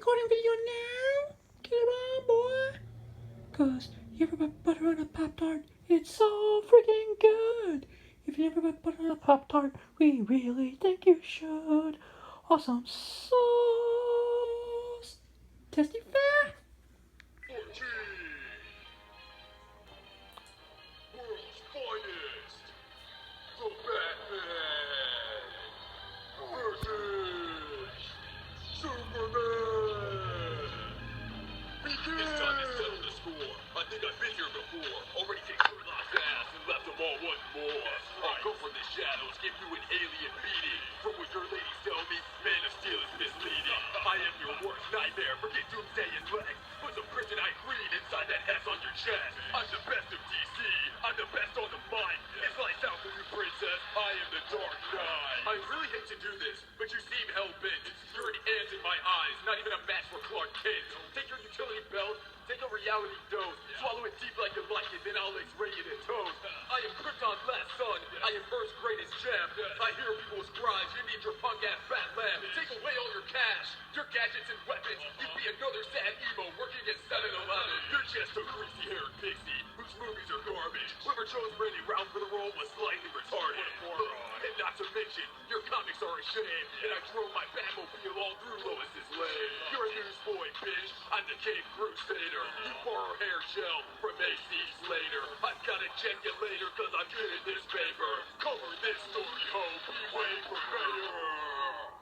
recording video now. Get it on, boy. Cause you ever put butter on a Pop-Tart? It's so freaking good. If you never put butter on a Pop-Tart, we really think you should. Awesome sauce. Testy fat. 14. World's finest. The Batman versus Superman. Begin. It's time to settle the score. I think I've been here before. Already kicked Sherlock's ass and left them all one more. I'll go from the shadows, give you an alien beating. From what your ladies tell me, Man of Steel is misleading. I am your worst nightmare. Forget Doomsday and Lex. Put some kryptonite green inside that S on your chest. I'm the best of DC. I'm the best on the mic. It's lights out for you, princess. I am the Dark Knight. I really hate to do this, but you seem hell-bent. You're an ant in my eyes, not even a match for Clark Kent. Take your utility belt, take a reality dose, swallow it deep like you like it, then I'll X-ray it in toast. I am Krypton's last son. I am Earth's greatest gem. I hear people's cries. You need your punk-ass bat lab. Take away all your cash, your gadgets and weapons. You'd be another sad emo working at 7-Eleven. You're just a greasy-haired pixie whose movies are garbage. Whoever chose Randy Ralph for the role was slightly retarded. Look, and not to mention, your comics are a shame. And I drove my Batmobile all through Lois's lane. You're a newsboy, bitch. I'm the Cape Crusader. You borrow hair gel from AC Slater. I've got to check you later, cause I'm good at this paper. Cover this story, ho. Be waiting for mayor.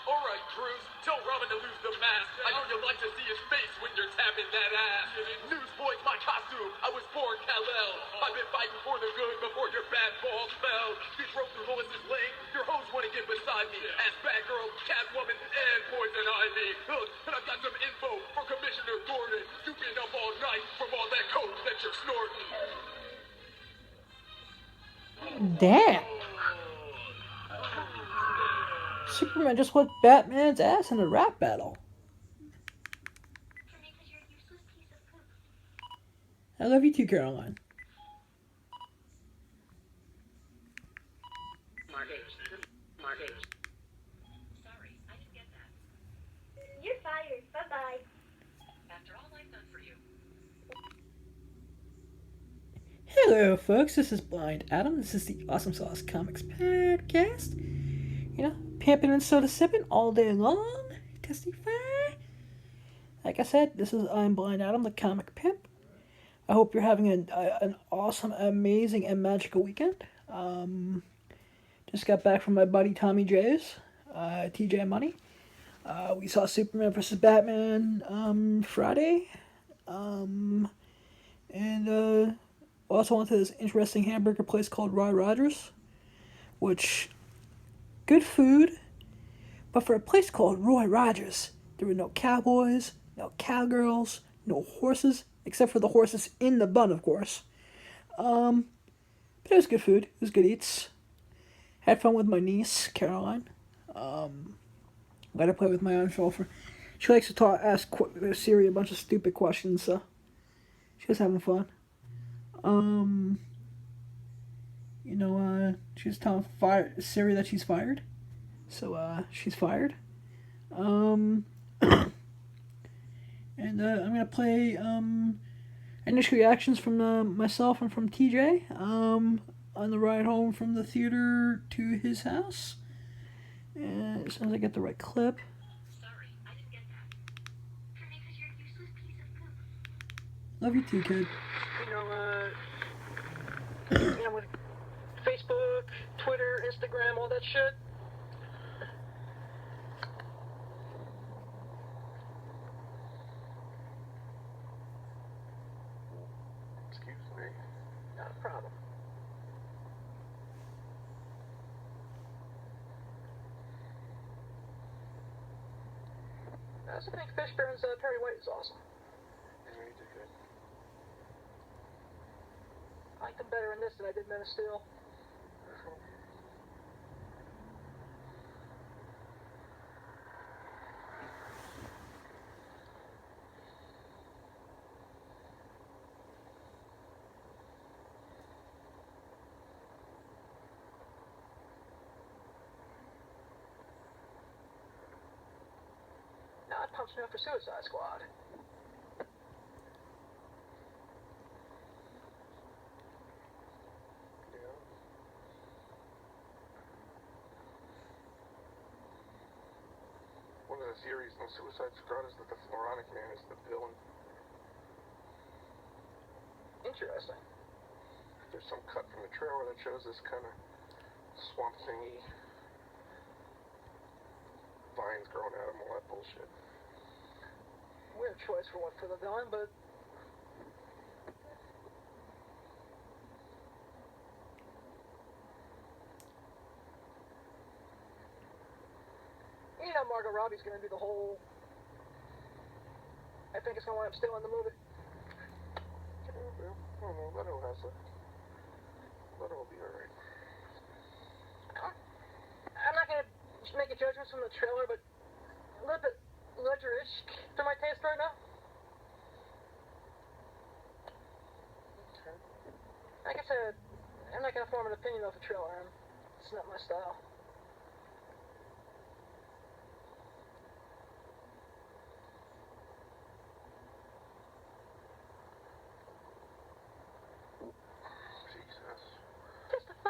Alright, Cruz, tell Robin to lose the mask. I know you like to see his face when you're tapping that ass. Newsboy's my costume, I was born Kal-El. I've been fighting for the good before your bad balls fell. You drove through Lois's lane, your hoes wanna get beside me. As Batgirl, Catwoman, and Poison Ivy. Look, and I've got some info for Commissioner Gordon. You've been up all night from all that coke that you're snorting. Damn. Superman just whipped Batman's ass in a rap battle. I love you too, Caroline. Sorry, I didn't get that. You're fired. Bye-bye. After all I've done for you. Hello, folks. This is Blind Adam. This is the Awesome Sauce Comics podcast. You know, pimping and soda sipping all day long. Testify. Like I said, I'm Blind Adam, the comic pimp. I hope you're having an awesome, amazing, and magical weekend. Just got back from my buddy Tommy J's, TJ Money. We saw Superman vs. Batman Friday. And also went to this interesting hamburger place called Roy Rogers, which, good food, but for a place called Roy Rogers, there were no cowboys, no cowgirls, no horses, except for the horses in the bun, of course. But it was good food. It was good eats. Had fun with my niece, Caroline. Let her play with my own chauffeur. She likes to ask Siri a bunch of stupid questions, so she was having fun. She was telling Siri that she's fired. So, she's fired. And I'm gonna play, initial reactions from, myself and from TJ, on the ride home from the theater to his house. And as soon as I get the right clip. Sorry, I didn't get that. Because you're a useless piece of poop. Love you too, kid. With Facebook, Twitter, Instagram, all that shit. Excuse me. Not a problem. I also think Fishburne's Perry White is awesome. Yeah, he did good. I liked him better in this than I did Men of Steel. watching out for Suicide Squad. Yeah. One of the theories in Suicide Squad is that the Floronic Man is the villain. Interesting. There's some cut from the trailer that shows this kind of swamp thingy, vines growing out of him, all that bullshit. Weird choice for the villain, but you know Margot Robbie's gonna do the whole. I think it's gonna wind up still in the movie. Yeah, I don't know. Leto will be alright. I'm not gonna make a judgment from the trailer, but a little bit Ledger-ish for my taste right now. Okay. Like I said, I'm not gonna form an opinion off a trailer. It's not my style. Jesus. Testify.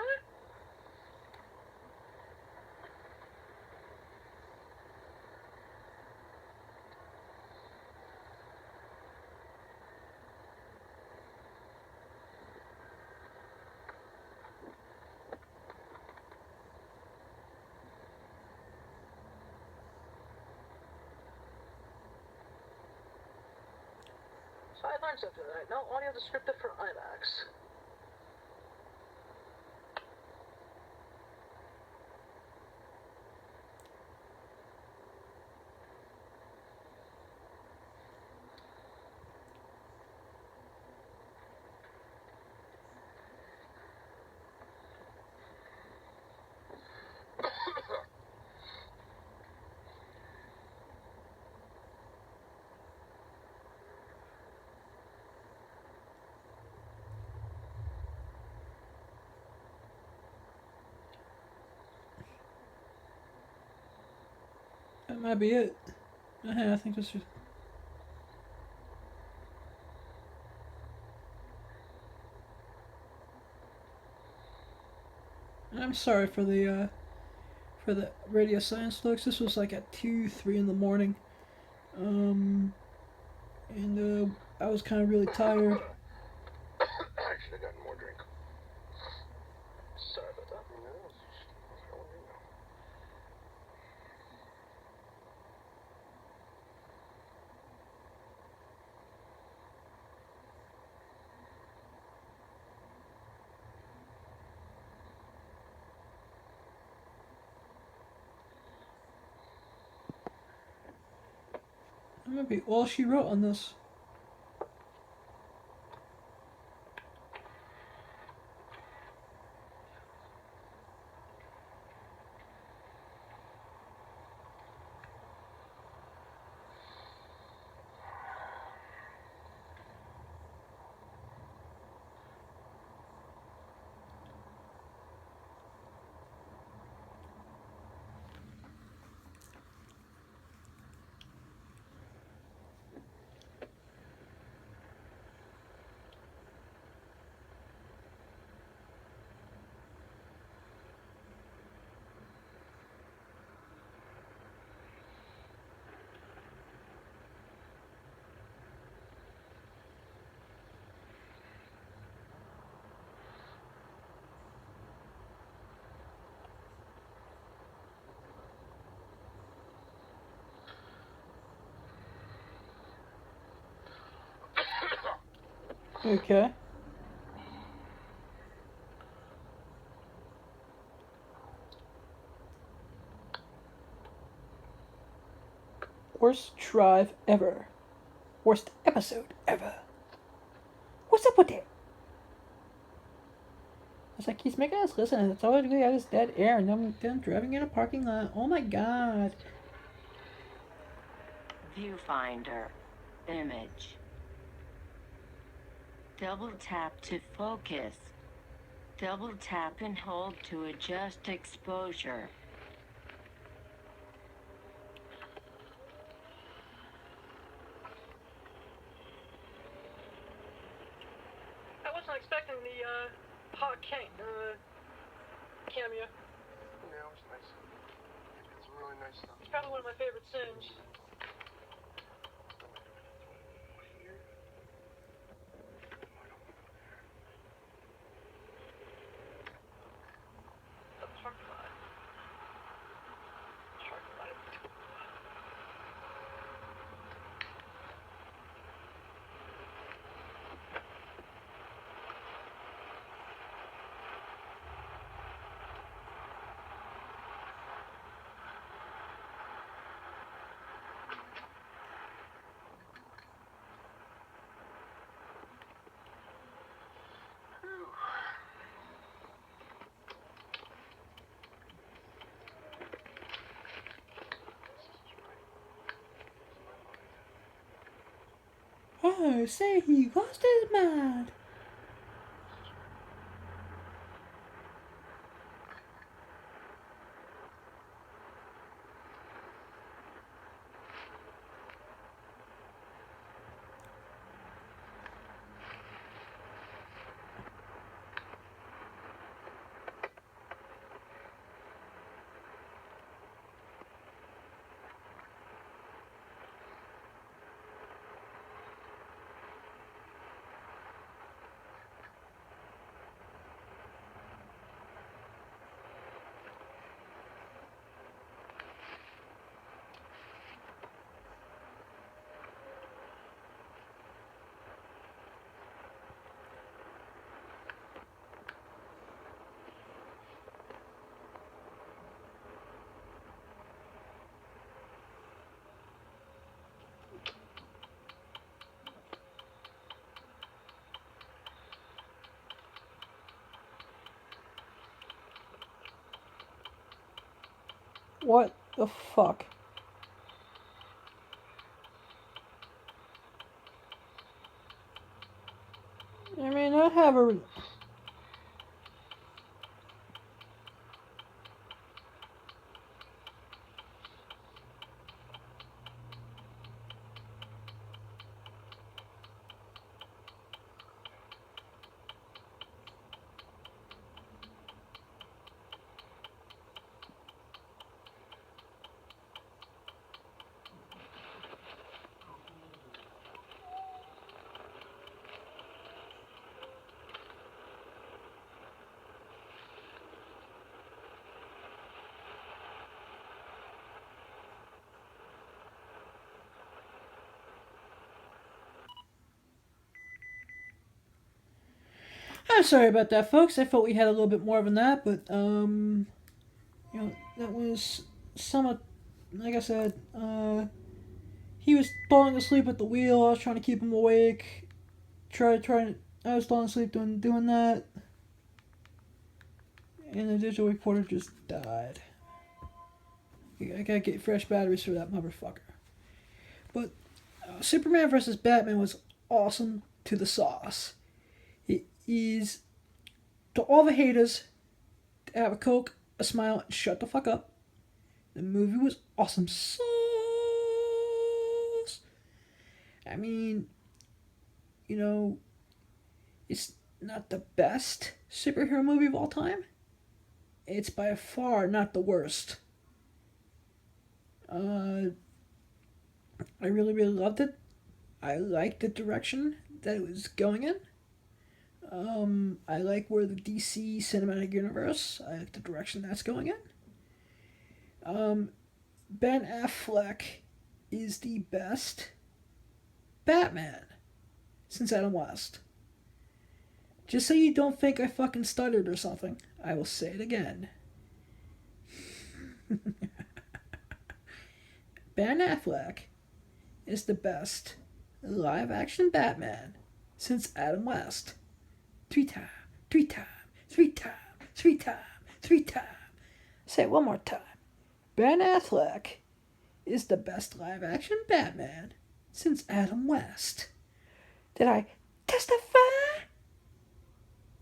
So I learned something tonight. No audio descriptive for IMAX. That might be it. I think this is. I'm sorry for the radio science folks. This was like at 2, 3 in the morning, and I was kind of really tired. I should have gotten more drink. Sorry about that. No, it's just, how would you know? That might be all she wrote on this. Okay. Worst drive ever. Worst episode ever. What's up with it? It's like he's making us listen, and it's always going out his dead air, and them driving in a parking lot. Oh my god. Viewfinder. Image. Double tap to focus. Double tap and hold to adjust exposure. wasn't expecting the podkayne cameo. Yeah, it was nice. It's some really nice stuff. It's probably one of my favorite scenes. The parking lot. Parking lot. Oh, say he lost his mind. What the fuck? I mean, I have a... I'm sorry about that, folks. I thought we had a little bit more than that, but, that was some, like I said, he was falling asleep at the wheel. I was trying to keep him awake. I was falling asleep doing that. And the digital recorder just died. I gotta get fresh batteries for that motherfucker. But Superman vs. Batman was awesome to the sauce. It is, to all the haters, to have a Coke, a smile, and shut the fuck up. The movie was awesome sauce. I mean, it's not the best superhero movie of all time. It's by far not the worst. I really, really loved it. I liked the direction that it was going in. I like where the DC cinematic universe, I like the direction that's going in. Ben Affleck is the best Batman since Adam West. Just so you don't think I fucking stuttered or something, I will say it again. Ben Affleck is the best live action Batman since Adam West. 3 times, 3 times, 3 times, 3 times, 3 times. Say it one more time. Ben Affleck is the best live action Batman since Adam West. Did I testify?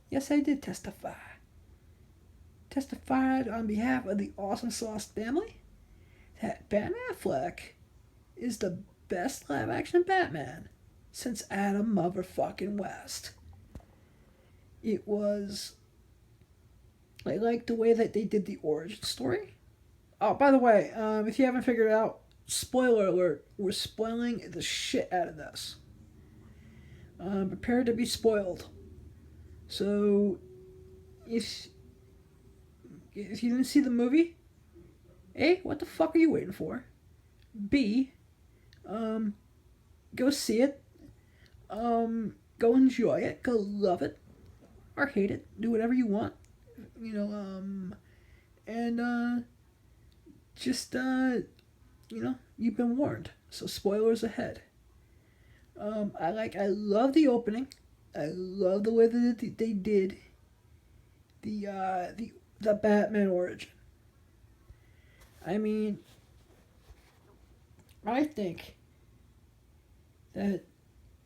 Yes, I did testify. Testified on behalf of the Awesome Sauce family that Ben Affleck is the best live action Batman since Adam motherfucking West. it was, I liked the way that they did the origin story. Oh, by the way, if you haven't figured it out, spoiler alert, we're spoiling the shit out of this. Prepare to be spoiled. So, if you didn't see the movie, A, what the fuck are you waiting for? B, go see it. Go enjoy it. Go love it. Or hate it. Do whatever you want. You know, and, just, you've been warned. So, spoilers ahead. I love the opening. I love the way that they did the Batman origin. I mean, I think that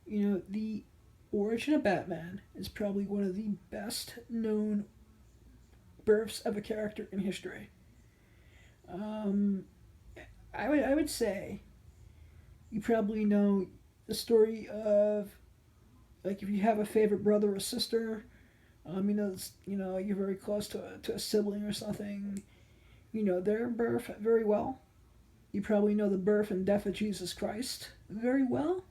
the origin of Batman is probably one of the best known births of a character in history. Um, I would say you probably know the story of, like, if you have a favorite brother or sister, you're very close to a sibling or something. You know their birth very well. You probably know the birth and death of Jesus Christ very well.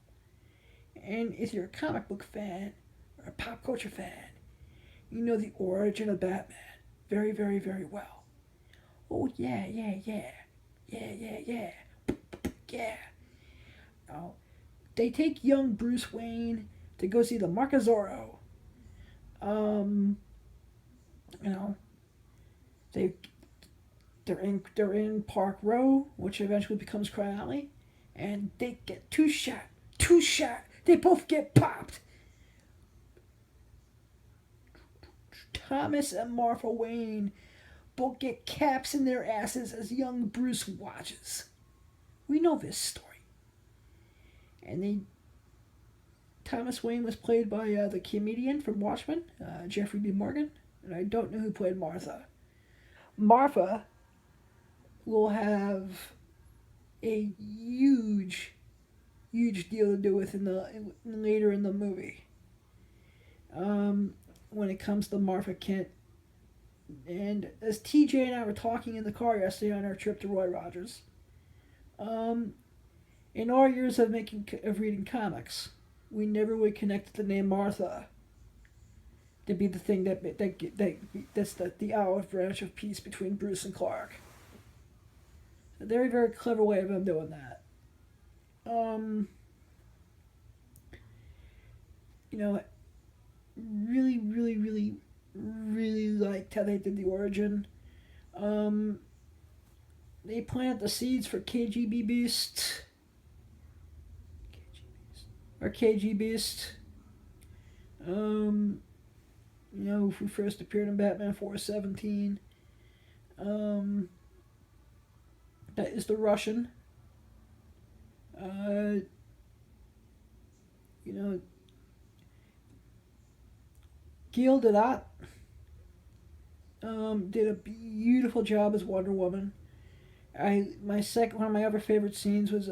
And if you're a comic book fan or a pop culture fan, you know the origin of Batman very, very, very well. Oh, yeah, yeah, yeah. Yeah, yeah, yeah. Yeah. Oh, they take young Bruce Wayne to go see the Mark of Zorro. Um, you know, they they're in Park Row, which eventually becomes Crime Alley, and they get two shot. They both get popped. Thomas and Martha Wayne both get caps in their asses as young Bruce watches. We know this story. And Thomas Wayne was played by the comedian from Watchmen, Jeffrey B. Morgan, and I don't know who played Martha. Martha will have a huge, huge deal to do with later in the movie. When it comes to Martha Kent, and as TJ and I were talking in the car yesterday on our trip to Roy Rogers, in our years of reading comics, we never would connect the name Martha to be the thing that's the olive branch of peace between Bruce and Clark. A very, very clever way of them doing that. Really, really, really, really liked how they did the origin. They planted the seeds for KGB Beast. Or KG Beast. Who first appeared in Batman 417. That is the Russian. Gail Gadot did a beautiful job as Wonder Woman. One of my other favorite scenes was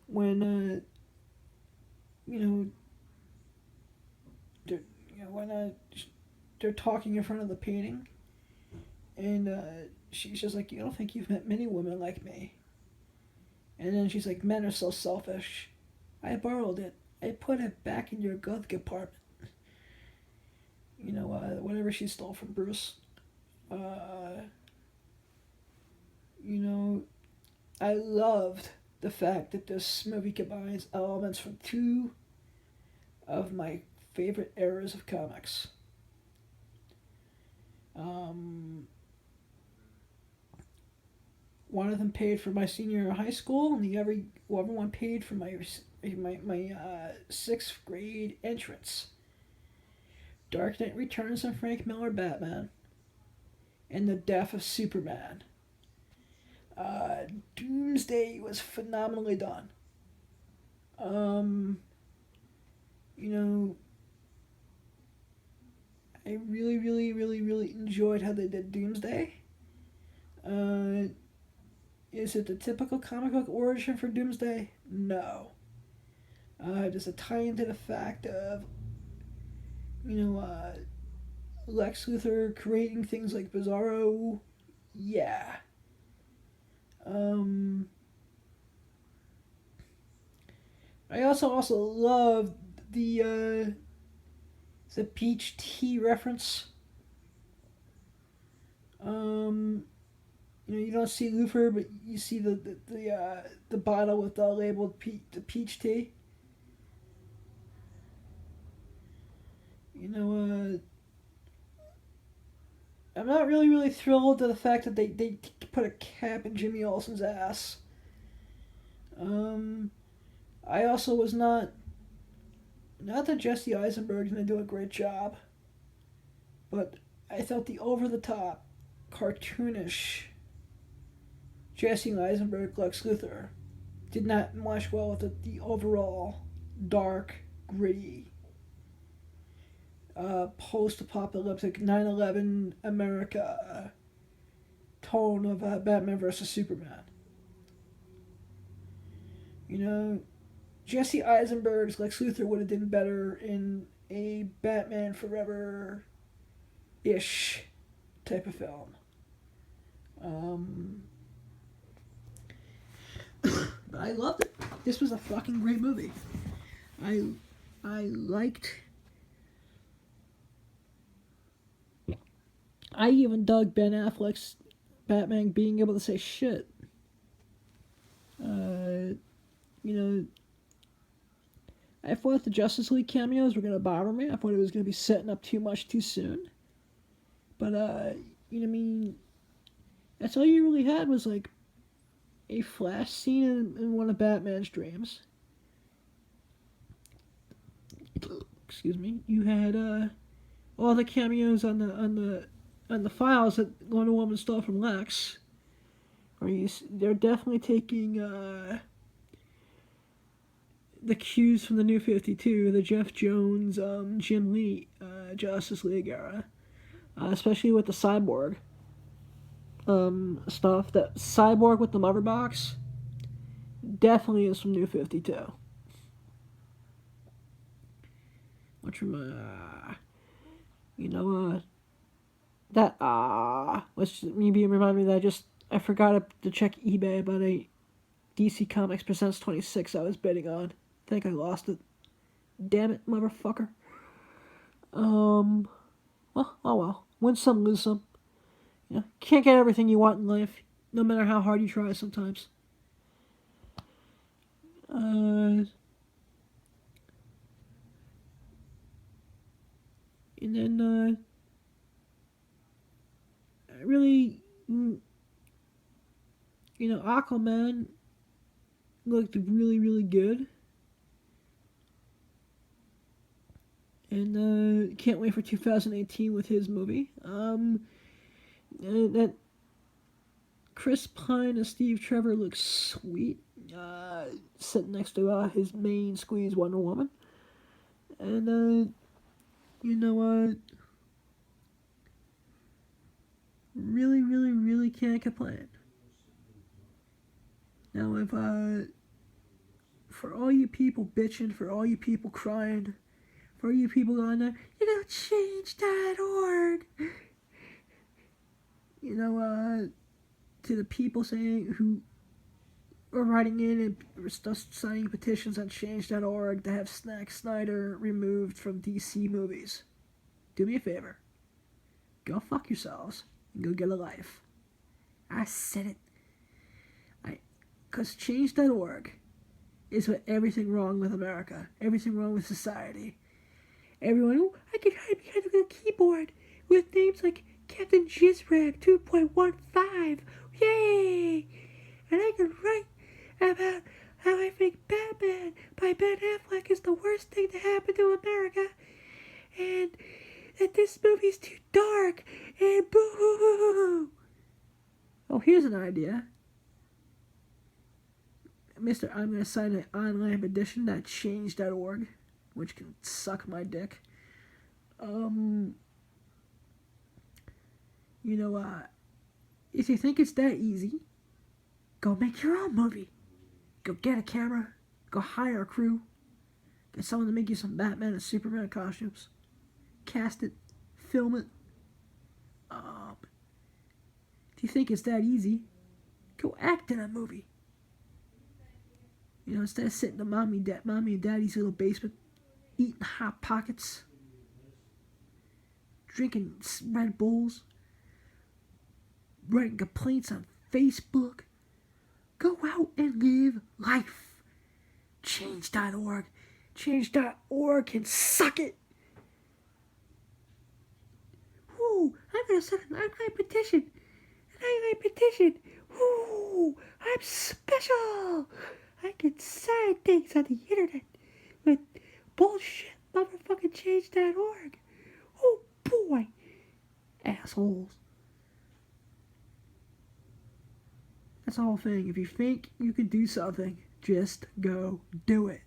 when they're talking in front of the painting, and she's just like, "You don't think you've met many women like me?" And then she's like, "Men are so selfish. I borrowed it. I put it back in your glove compartment." Whatever she stole from Bruce. I loved the fact that this movie combines elements from two of my favorite eras of comics. One of them paid for my senior year of high school, and the other one paid for my sixth grade entrance. Dark Knight Returns and Frank Miller Batman, and the death of Superman. Doomsday was phenomenally done. I really, really, really, really enjoyed how they did Doomsday. Is it the typical comic book origin for Doomsday? No. Just a tie into the fact of Lex Luthor creating things like Bizarro, yeah. I also love the peach tea reference. You don't see Luthor, but you see the bottle with the labeled the peach tea. I'm not really thrilled to the fact that they put a cap in Jimmy Olsen's ass. I also was not that Jesse Eisenberg didn't do a great job, but I thought the over the top, cartoonish Jesse Eisenberg Lex Luthor did not mesh well with the overall dark, gritty, post-apocalyptic 9/11 America tone of Batman vs Superman. Jesse Eisenberg's Lex Luthor would have done better in a Batman Forever-ish type of film. But I loved it. This was a fucking great movie. I even dug Ben Affleck's Batman being able to say shit. I thought the Justice League cameos were gonna bother me. I thought it was gonna be setting up too much too soon. But that's all you really had was like a flash scene in one of Batman's dreams. Excuse me. You had all the cameos on the files that Wonder Woman stole from Lex. They're definitely taking the cues from the New 52, the Jeff Jones, Jim Lee Justice League era, especially with the Cyborg stuff. That Cyborg with the mother box definitely is from New 52. Which which maybe remind me that I forgot to check eBay about a DC Comics Presents 26 I was bidding on. I think I lost it. Damn it, motherfucker. Well, oh well. Win some, lose some. Can't get everything you want in life, no matter how hard you try sometimes. And then, I really, Aquaman looked really, really good. And can't wait for 2018 with his movie. That Chris Pine and Steve Trevor looks sweet. Sitting next to his main squeeze Wonder Woman. And really, really, really can't complain. Now, if for all you people bitching, for all you people crying, for all you people going there, change.org. To the people who are writing in and signing petitions on change.org to have Zack Snyder removed from DC movies, do me a favor. Go fuck yourselves and go get a life. I said it. Because change.org is what everything wrong with America, everything wrong with society. Everyone, I can hide behind a keyboard with names like Captain Jizrag 2.15. Yay! And I can write about how I think Batman by Ben Affleck is the worst thing to happen to America. And that this movie's too dark. And boo! Oh, here's an idea. Mister, I'm going to sign an online petition at change.org, which can suck my dick. If you think it's that easy, go make your own movie. Go get a camera. Go hire a crew. Get someone to make you some Batman and Superman costumes. cast it, film it. If you think it's that easy, go act in a movie. You know, instead of sitting in mommy and daddy's little basement, eating Hot Pockets, drinking Red Bulls, writing complaints on Facebook. Go out and live life. Change.org. Change.org can suck it. Woo, I'm gonna send an online petition. Woo, I'm special. I can sign things on the internet with bullshit motherfucking change.org. Oh boy. Assholes. That's the whole thing. If you think you can do something, just go do it.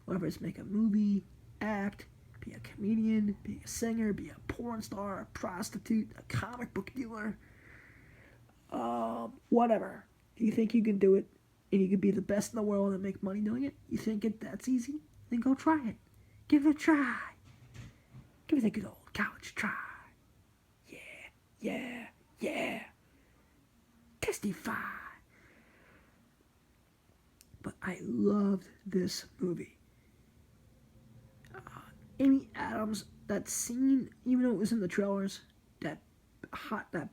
Whether it's make a movie, act, be a comedian, be a singer, be a porn star, a prostitute, a comic book dealer, whatever. If you think you can do it and you can be the best in the world and make money doing it, you think that's easy? Then go try it. Give it a try. Give it a good old college try. Yeah. Testify. But I loved this movie. Amy Adams, that scene, even though it was in the trailers, that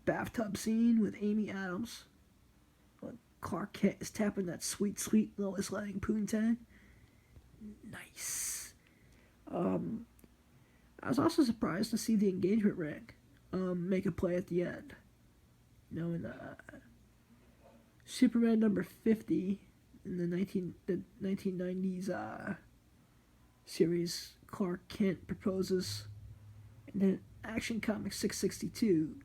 bathtub scene with Amy Adams, when Clark Kent is tapping that sweet Lois Lane poontang. Nice. I was also surprised to see the engagement ring make a play at the end. You know, in Superman number 50 in the 1990s series, Clark Kent proposes. And then Action Comics 662,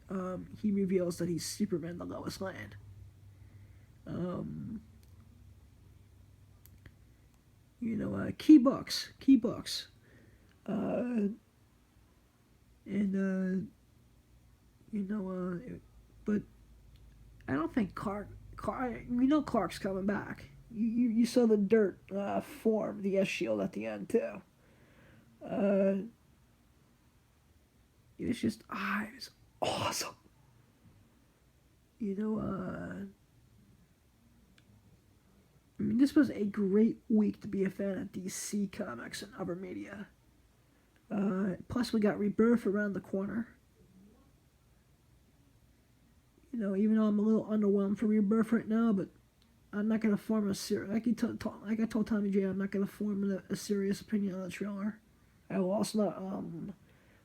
he reveals that he's Superman to Lois Lane. You know, key books. But I don't think Clark, we know Clark's coming back. You saw the dirt form the S shield at the end too. It was awesome. You know, I mean, this was a great week to be a fan of DC Comics and other media. Plus, we got Rebirth around the corner. You know, even though I'm a little underwhelmed for Rebirth right now, but I'm not going to form a serious... Like I told Tommy J, I'm not going to form a serious opinion on the trailer. I will also not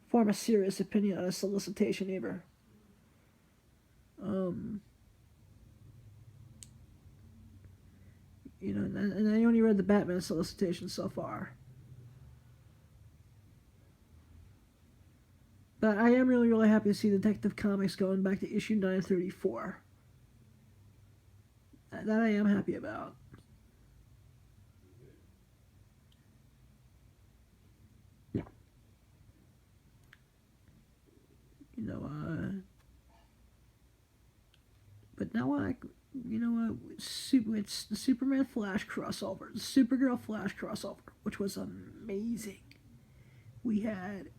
form a serious opinion on a solicitation either. You know, and I only read the Batman solicitation so far. But I am really, really happy to see Detective Comics going back to issue 934. That I am happy about. Yeah. You know, but now it's the Superman Flash crossover, the Supergirl Flash crossover, which was amazing. We had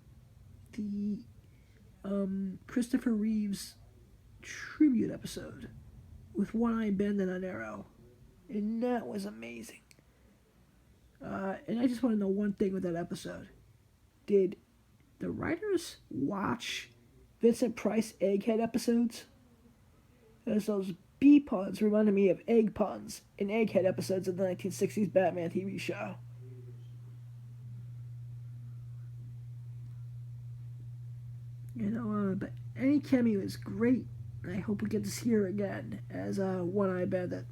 the Christopher Reeves tribute episode with One Eye Bandit on Arrow, and that was amazing. And I just want to know one thing with that episode: did the writers watch Vincent Price Egghead episodes? As those bee puns reminded me of egg puns in Egghead episodes of the 1960s Batman TV show. You know, but any cameo is great, and I hope we get to see her again as One Eye Bandit.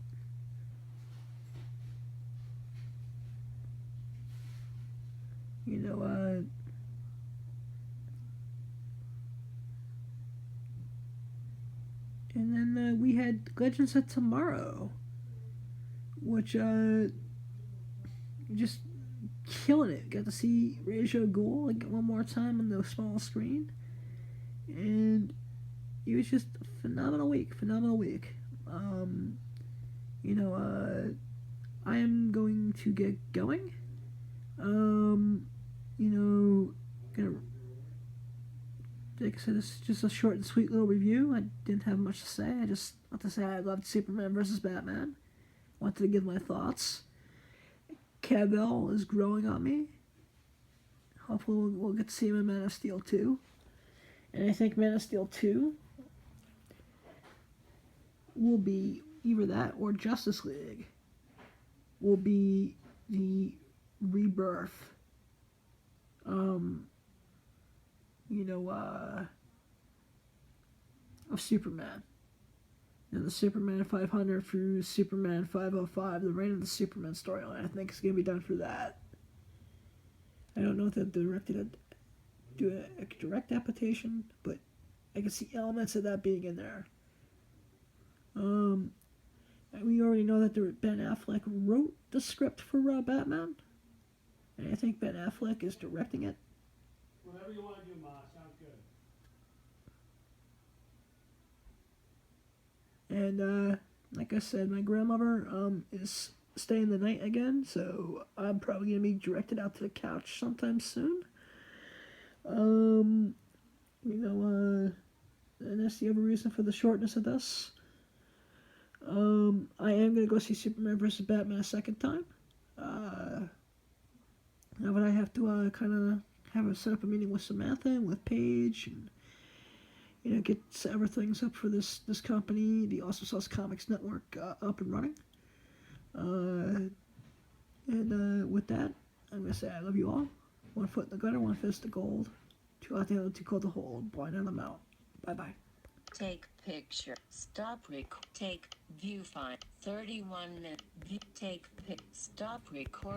You know, and then we had Legends of Tomorrow, which just killing it. Got to see Ra's al Ghul like one more time on the small screen, and it was just a phenomenal week. You know, I am going to get going. You know, gonna like I said, this is just a short and sweet little review. I didn't have much to say. I just want to say I loved Superman versus Batman. Wanted to give my thoughts. Cavill is growing on me. Hopefully we'll get to see him in Man of Steel 2. And I think Man of Steel 2 will be either that or Justice League. Will be the rebirth. Of Superman. The Superman 500 through Superman 505, the Reign of the Superman storyline, I think is going to be done for that. I don't know if they've do a direct adaptation, but I can see elements of that being in there. We already know that Ben Affleck wrote the script for Batman, and I think Ben Affleck is directing it. Whatever you want to do, Ma. Sounds good. And like I said, my grandmother is staying the night again, so I'm probably gonna be directed out to the couch sometime soon. And that's the other reason for the shortness of this. I am gonna go see Superman versus Batman a second time. But I have to set up a meeting with Samantha and with Paige, and get several things up for this company, the Awesome Sauce Comics Network, up and running. With that, I'm gonna say I love you all. 1 foot in the gutter, 1 fist of gold. 2 out the other, 2 cold to hold. Blind on the mount. Bye bye. Take picture. Stop take viewfind. 31 minute. Take pic. Stop record.